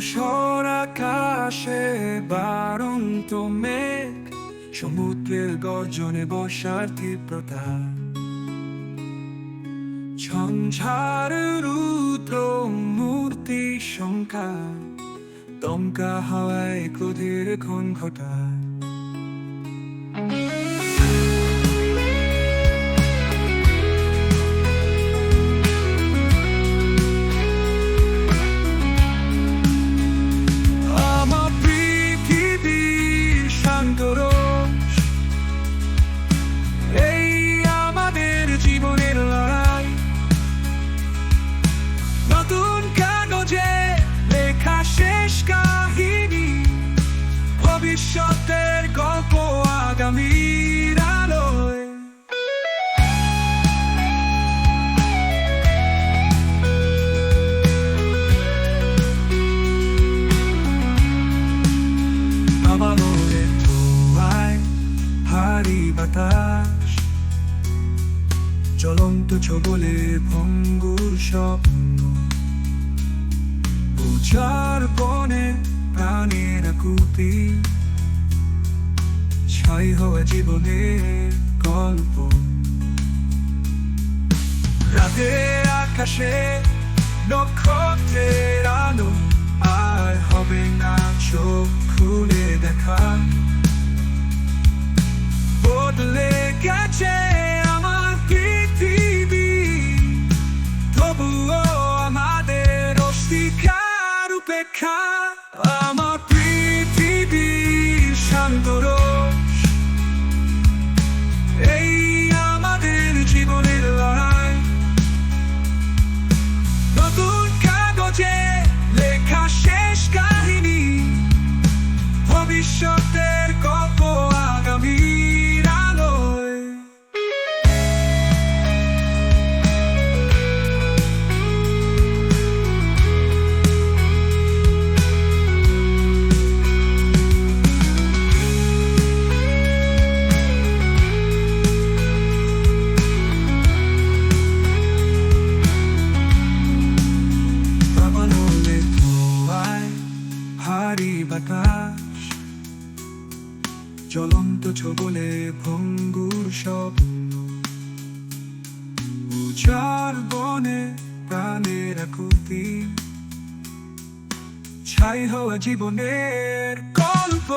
ধূসর আকাশে বাড়ন্ত মেঘ, সমুদ্রের গর্জনে বর্ষার তীব্রতা, ঝঞ্ঝার রুদ্র মূর্তি শঙ্কা, দমকা হাওয়ায় ক্রোধের ঘটা। আমার পৃথিবী শান্ত রোষ, এই আমাদের জীবনের লড়াই। নতুন কাগজে লেখা শেষ কাহিনী, ভবিষ্যতের গল্প আগামীর আলোয়। আমাদের ধোঁয়ায় ভারী বাতাস, জ্বলন্ত ছবলে ভঙ্গুর স্বপ্ন, উজাড় বনে প্রাণের আকুতি, ছাই হওয়া জীবনের গল্প। রাতে আকাশে নক্ষত্রের আলো, আর হবে না চোখ খুলে দেখা। বদলে গেছে আমার পৃথিবী, তবুও আমাদের অস্তিকার উপেক্ষা। আমার পৃথিবী শান্ত রোষ, এই আমাদের জীবনের লড়াই। নতুন কাগজে লেখা শেষ কাহিনী, ভবিষ্যতের গল্প আগামীর আলোয়। দাবানলে ধোঁয়ায় ভারী বাতাস, জ্বলন্ত ছবলে ভঙ্গুর স্বপ্ন, উজাড় বনে প্রাণের আকুতি, ছাই হওয়া জীবনের গল্প।